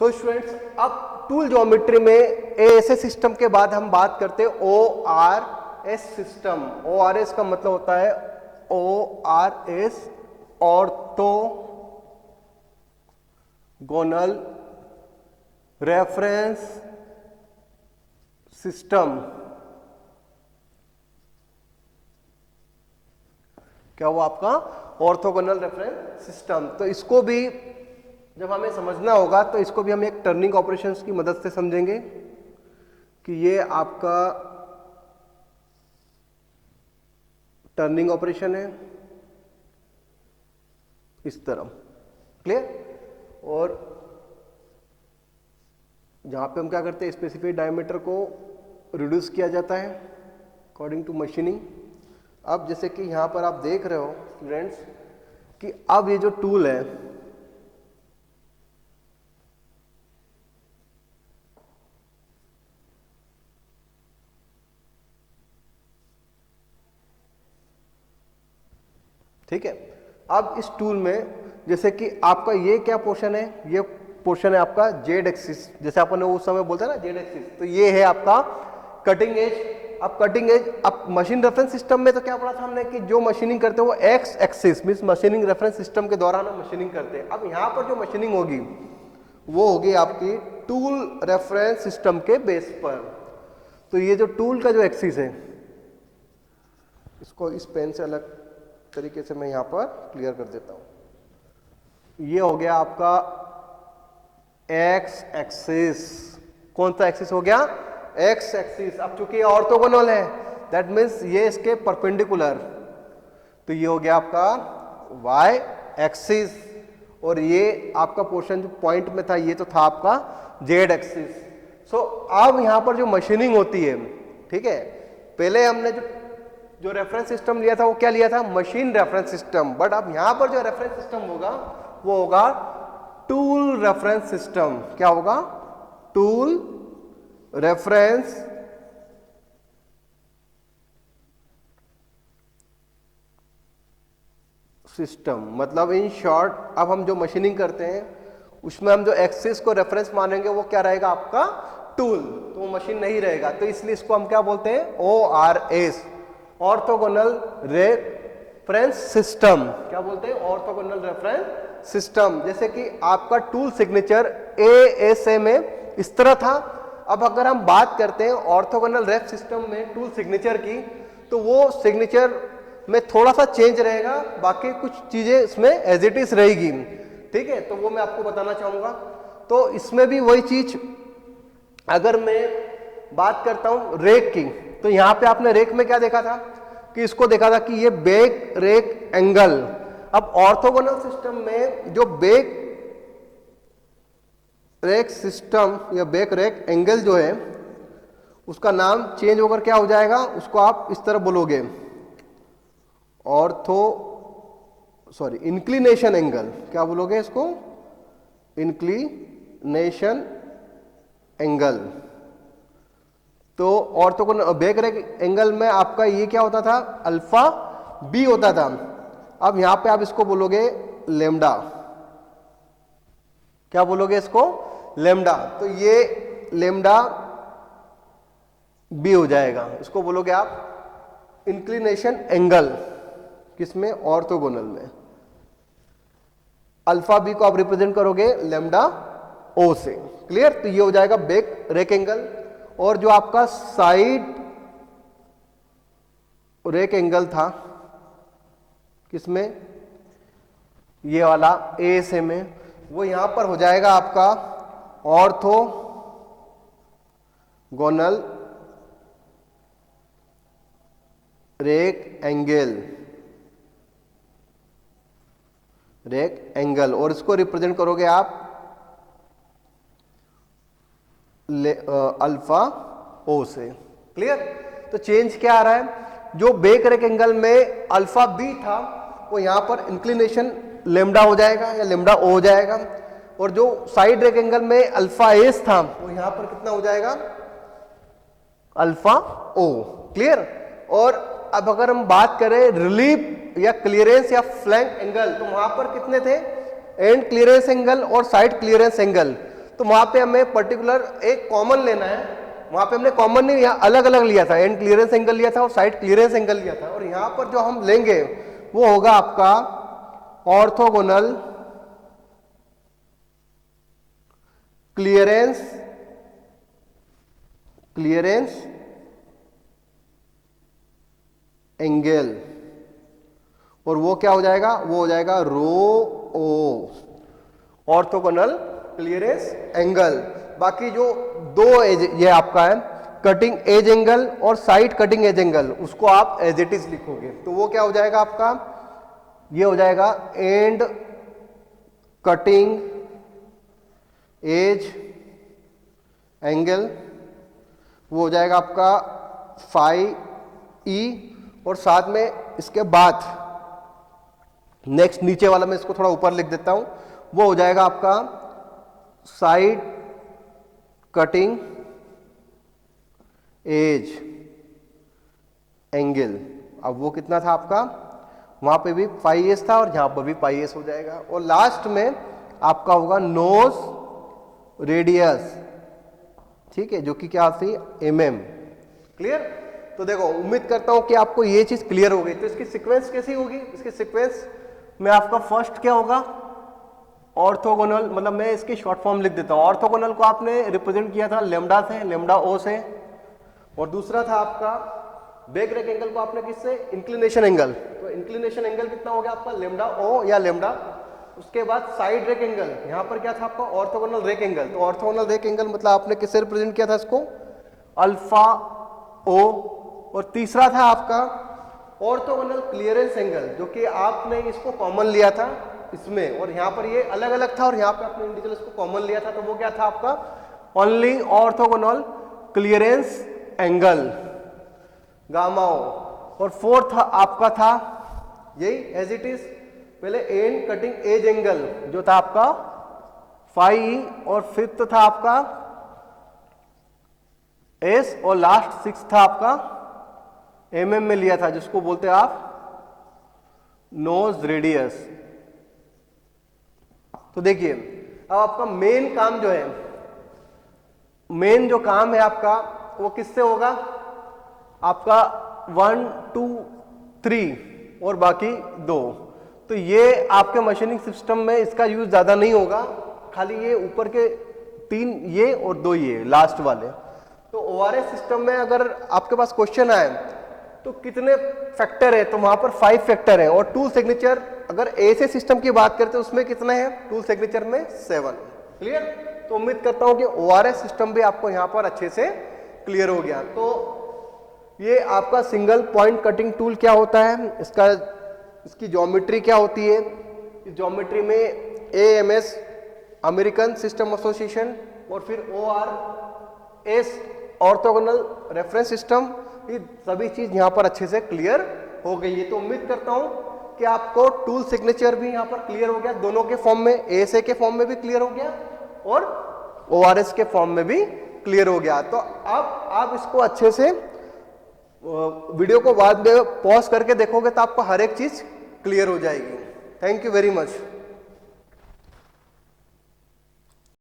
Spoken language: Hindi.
सो स्टूडेंट्स, अब टूल ज्योमेट्री में ऐसे सिस्टम के बाद हम बात करते हैं ORS सिस्टम। ORS का मतलब होता है ORS ऑर्थोगोनल रेफरेंस सिस्टम। क्या हुआ आपका? Orthogonal reference system. तो इसको भी जब हमें समझना होगा तो इसको भी हम एक टर्निंग ऑपरेशंस की मदद से समझेंगे कि ये आपका टर्निंग ऑपरेशन है इस तरह। क्लियर? और जहां पे हम क्या करते हैं, स्पेसिफिक डायमीटर को रिड्यूस किया जाता है अकॉर्डिंग टू मशीनिंग। अब जैसे कि यहां पर आप देख रहे हो स्टूडेंट्स कि अब ये जो टूल है, ठीक है। अब इस टूल में जैसे कि आपका ये क्या पोर्शन है, ये पोर्शन है आपका जेड एक्सिस, जैसे अपन उस समय बोलते हैं ना जेड एक्सिस, तो ये है आपका कटिंग एज। अब कटिंग एज, अब मशीन रेफरेंस सिस्टम में तो क्या पढ़ा था हमने कि जो मशीनिंग करते हैं वो x axis means machining reference system के दौरान हम मशीनिंग करते हैं। अब यहाँ पर जो मशीनिंग होगी वो होगी आपकी टूल रेफरेंस सिस्टम के बेस पर। तो ये जो टूल का जो एक्सिस है, इसको इस पेन से अलग तरीके से मैं यहां पर क्लियर कर देता हूं। ये हो गया आपका एक्स एक्सिस। कौन सा एक्सिस हो गया? X axis. अब चूंकि ये ऑर्थोगोनल है दैट मीन्स ये इसके परपेंडिकुलर, तो ये हो गया आपका वाई एक्सिस। और ये आपका पोर्शन जो पॉइंट में था ये तो था आपका जेड एक्सिस। सो अब यहां पर जो मशीनिंग होती है, ठीक है, पहले हमने जो रेफरेंस सिस्टम लिया था वो क्या लिया था? Machine reference system. बट अब यहां पर जो रेफरेंस सिस्टम होगा वो होगा टूल रेफरेंस सिस्टम। क्या होगा? Tool reference system. मतलब इन शॉर्ट अब हम जो मशीनिंग करते हैं उसमें हम जो एक्सिस को रेफरेंस मानेंगे वो क्या रहेगा? आपका टूल। तो वो मशीन नहीं रहेगा, तो इसलिए इसको हम क्या बोलते हैं? ORS, orthogonal reference system. क्या बोलते हैं? Orthogonal reference system. जैसे कि आपका टूल सिग्नेचर ASA में इस तरह था। अब अगर हम बात करते हैं ऑर्थोगोनल रेफ सिस्टम में टूल सिग्नेचर की, तो वो सिग्नेचर में थोड़ा सा चेंज रहेगा, बाकी कुछ चीजें इसमें एज इट इज रहेगी। ठीक है, तो वो मैं आपको बताना चाहूंगा। तो इसमें भी वही चीज, अगर मैं बात करता हूं रेक की, तो यहां पे आपने रेक में क्या देखा था कि इसको देखा था कि ये बैक रेक एंगल। अब ऑर्थोगोनल सिस्टम में जो बैक रेक सिस्टम या बैक रेक एंगल जो है उसका नाम चेंज होकर क्या हो जाएगा? उसको आप इस तरह बोलोगे इंक्लिनेशन एंगल। क्या बोलोगे इसको? Inclination angle. तो ऑर्थोगोनल बैक रेक एंगल में आपका ये क्या होता था? अल्फा बी होता था। अब यहां पे आप इसको बोलोगे लेमडा। क्या बोलोगे इसको? लेमडा। तो ये लेमडा बी हो जाएगा, इसको बोलोगे आप इंक्लिनेशन एंगल। किसमें? ऑर्थोगोनल में। अल्फा बी को आप रिप्रेजेंट करोगे लेमडा ओ से। क्लियर? तो ये हो जाएगा बैक रेक एंगल। और जो आपका साइड रेक एंगल था किसमें? ये वाला ASA में, वो यहां पर हो जाएगा आपका ऑर्थोगोनल रेक एंगल। और इसको रिप्रेजेंट करोगे आप अल्फा ओ से। क्लियर? तो चेंज क्या आ रहा है? जो बैक रेक एंगल में अल्फा बी था वो यहां पर इंक्लिनेशन लेमडा हो जाएगा या लेमडा ओ हो जाएगा। और जो साइड रेक एंगल में अल्फा एस था वो यहां पर कितना हो जाएगा? अल्फा ओ। क्लियर? और अब अगर हम बात करें रिलीफ या क्लियरेंस या फ्लैंक एंगल, तो वहां पर कितने थे? एंड क्लियरेंस एंगल और साइड क्लियरेंस एंगल। तो वहां पे हमें पर्टिकुलर एक कॉमन लेना है। वहां पे हमने कॉमन नहीं, यहाँ अलग अलग लिया था, एंड क्लियरेंस एंगल लिया था और साइड क्लियरेंस एंगल लिया था, और यहाँ पर जो हम लेंगे वो होगा आपका ऑर्थोगोनल क्लियरेंस एंगल, और वो क्या हो जाएगा, वो हो जाएगा रो ओ, ऑर्थोगोनल क्लियरेंस एंगल। बाकी जो दो एज ये आपका है कटिंग एज एंगल और साइड कटिंग एज एंगल, उसको आप एज इट इज लिखोगे तो वो क्या हो जाएगा आपका, ये हो जाएगा एंड कटिंग एज एंगल, वो हो जाएगा आपका फाई ई, और साथ में इसके बाद नेक्स्ट नीचे वाला मैं इसको थोड़ा ऊपर लिख देता हूं, वो हो जाएगा आपका साइड कटिंग एज एंगल। अब वो कितना था आपका, वहां पे भी पाई एस था और यहां पर भी पाई एस हो जाएगा, और लास्ट में आपका होगा नोज रेडियस, ठीक है, जो कि क्या थी mm। क्लियर? तो देखो उम्मीद करता हूं कि आपको ये चीज क्लियर हो गई। तो इसकी सीक्वेंस कैसी होगी, इसकी सीक्वेंस में आपका फर्स्ट क्या होगा, ऑर्थोगोनल, मतलब मैं इसकी शॉर्ट फॉर्म लिख देता हूं। ऑर्थोगोनल को आपने रिप्रेजेंट किया था लेमडा से, लेमडा ओ से, और दूसरा था आपका बैक रेक एंगल को आपने किससे, इंक्लिनेशन एंगल। तो इंक्लिनेशन एंगल कितना हो गया आपका, लेमडा ओ या लेमडा। उसके बाद साइड रेक एंगल, यहां पर क्या था आपका ऑर्थोगोनल रेक एंगल। तो ऑर्थोगोनल रेक एंगल मतलब आपने किससे रिप्रेजेंट किया था इसको, अल्फा ओ। और तीसरा था आपका ऑर्थोगोनल क्लियरेंस एंगल, जो कि आपने इसको कॉमन लिया था इसमें, और यहां पर ये अलग अलग था और यहां पे आपने इंडिविजुअल इसको कॉमन लिया था, तो वो क्या था आपका only orthogonal clearance angle, gamma O. और फोर्थ आपका था यही एज इट इज, पहले एंड कटिंग एज एंगल जो था आपका फाई, और फिफ्थ था आपका एस, और लास्ट सिक्स था आपका mm में लिया था, जिसको बोलते हैं आप नोज रेडियस। तो देखिए अब आपका मेन काम जो है, मेन जो काम है आपका वो किससे होगा, आपका 1 2 3 और बाकी 2। तो ये आपके मशीनिंग सिस्टम में इसका यूज ज्यादा नहीं होगा, खाली ये ऊपर के 3 ये और 2 ये लास्ट वाले। तो ओआरएस सिस्टम में अगर आपके पास क्वेश्चन आए तो कितने फैक्टर है, तो वहां पर 5 फैक्टर है, और टूल सिग्नेचर अगर ऐसे सिस्टम की बात करते हैं उसमें कितने हैं, टूल सिग्नेचर में 7। क्लियर? तो उम्मीद करता हूं कि ओआरएस सिस्टम भी आपको यहां पर अच्छे से क्लियर हो गया। तो ये आपका सिंगल पॉइंट कटिंग टूल क्या होता है, इसकी ज्योमेट्री क्या होती है, इस ज्योमेट्री में एएमएस अमेरिकन सिस्टम एसोसिएशन, और फिर ओआरएस ऑर्थोगोनल रेफरेंस सिस्टम, ये सभी चीज यहां पर अच्छे से क्लियर हो गई है। तो उम्मीद करता हूं कि आपको टूल सिग्नेचर भी यहां पर क्लियर हो गया, दोनों के फॉर्म में, एएसए के फॉर्म में भी क्लियर हो गया और ओआरएस के फॉर्म में भी क्लियर हो गया। तो अब आप इसको अच्छे से वीडियो को बाद में पॉज करके देखोगे तो आपको हर एक चीज क्लियर हो जाएगी। Thank you very much.